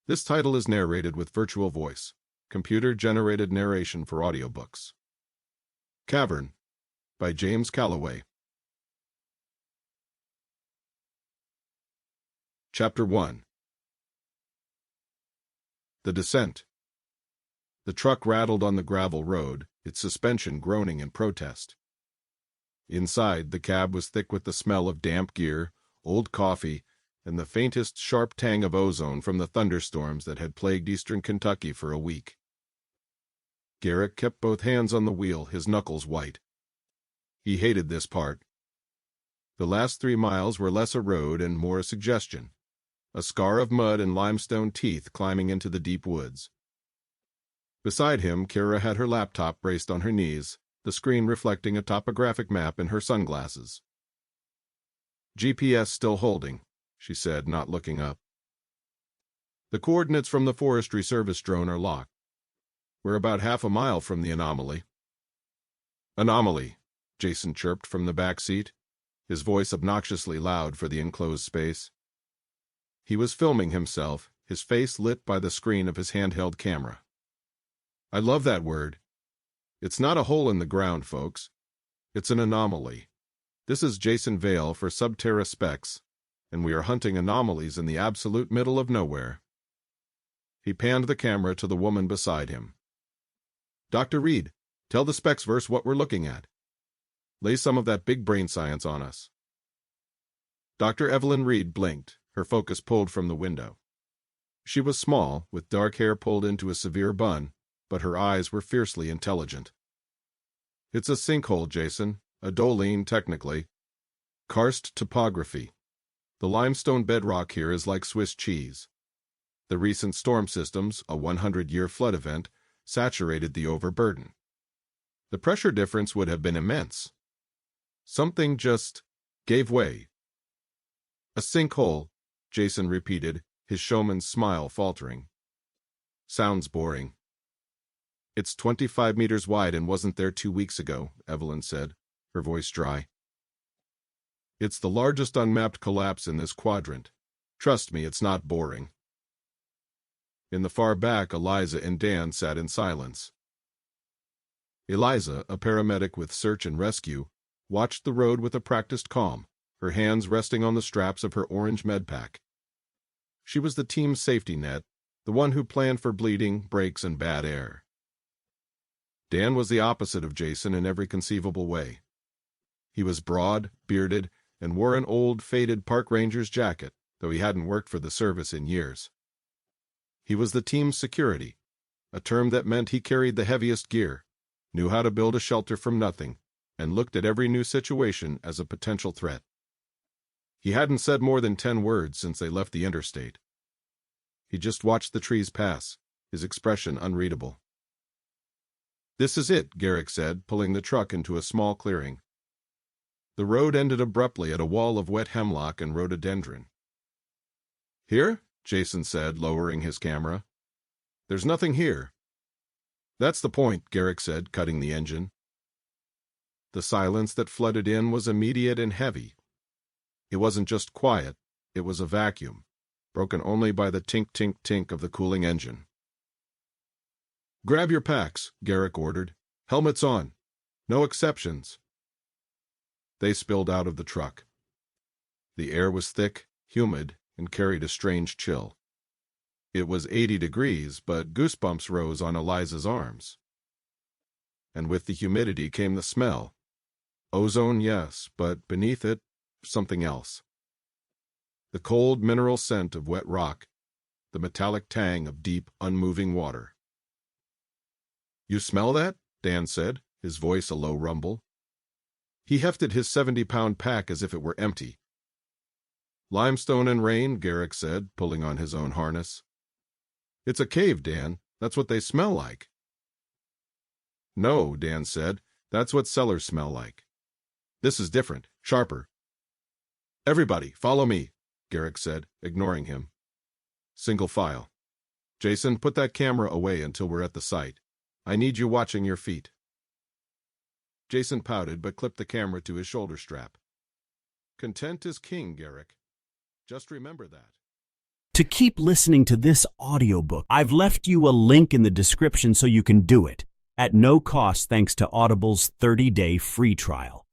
This title is narrated with virtual voice, computer-generated narration for audiobooks. Cavern by James Calloway. Chapter 1. The Descent. The truck rattled on the gravel road, its suspension groaning in protest. Inside, the cab was thick with the smell of damp gear, old coffee, and the faintest sharp tang of ozone from the thunderstorms that had plagued eastern Kentucky for a week. Garrick kept both hands on the wheel, his knuckles white. He hated this part. The last 3 miles were less a road and more a suggestion, a scar of mud and limestone teeth climbing into the deep woods. Beside him, Kara had her laptop braced on her knees, the screen reflecting a topographic map in her sunglasses. GPS still holding, she said, not looking up. The coordinates from the Forestry Service drone are locked. We're about half a mile from the anomaly. Anomaly, Jason chirped from the back seat, his voice obnoxiously loud for the enclosed space. He was filming himself, his face lit by the screen of his handheld camera. I love that word. It's not a hole in the ground, folks. It's an anomaly. This is Jason Vale for Subterra Specs, and we are hunting anomalies in the absolute middle of nowhere. He panned the camera to the woman beside him. Dr. Reed, tell the Specsverse what we're looking at. Lay some of that big brain science on us. Dr. Evelyn Reed blinked, her focus pulled from the window. She was small, with dark hair pulled into a severe bun, but her eyes were fiercely intelligent. It's a sinkhole, Jason, a doline technically. Karst topography. The limestone bedrock here is like Swiss cheese. The recent storm systems, a 100-year flood event, saturated the overburden. The pressure difference would have been immense. Something just gave way. A sinkhole, Jason repeated, his showman's smile faltering. Sounds boring. It's 25 meters wide and wasn't there 2 weeks ago, Evelyn said, her voice dry. It's the largest unmapped collapse in this quadrant. Trust me, it's not boring. In the far back, Eliza and Dan sat in silence. Eliza, a paramedic with search and rescue, watched the road with a practiced calm, her hands resting on the straps of her orange medpack. She was the team's safety net, the one who planned for bleeding, breaks, and bad air. Dan was the opposite of Jason in every conceivable way. He was broad, bearded, and wore an old, faded park ranger's jacket, though he hadn't worked for the service in years. He was the team's security, a term that meant he carried the heaviest gear, knew how to build a shelter from nothing, and looked at every new situation as a potential threat. He hadn't said more than 10 words since they left the interstate. He just watched the trees pass, his expression unreadable. This is it, Garrick said, pulling the truck into a small clearing. The road ended abruptly at a wall of wet hemlock and rhododendron. Here? Jason said, lowering his camera. There's nothing here. That's the point, Garrick said, cutting the engine. The silence that flooded in was immediate and heavy. It wasn't just quiet, it was a vacuum, broken only by the tink-tink-tink of the cooling engine. Grab your packs, Garrick ordered. Helmets on. No exceptions. They spilled out of the truck. The air was thick, humid, and carried a strange chill. It was 80 degrees, but goosebumps rose on Eliza's arms. And with the humidity came the smell. Ozone, yes, but beneath it, something else. The cold mineral scent of wet rock, the metallic tang of deep, unmoving water. You smell that? Dan said, his voice a low rumble. He hefted his 70-pound pack as if it were empty. Limestone and rain, Garrick said, pulling on his own harness. It's a cave, Dan. That's what they smell like. No, Dan said. That's what cellars smell like. This is different, sharper. Everybody, follow me, Garrick said, ignoring him. Single file. Jason, put that camera away until we're at the site. I need you watching your feet. Jason pouted but clipped the camera to his shoulder strap. Content is king, Garrick. Just remember that. To keep listening to this audiobook, I've left you a link in the description so you can do it, at no cost thanks to Audible's 30-day free trial.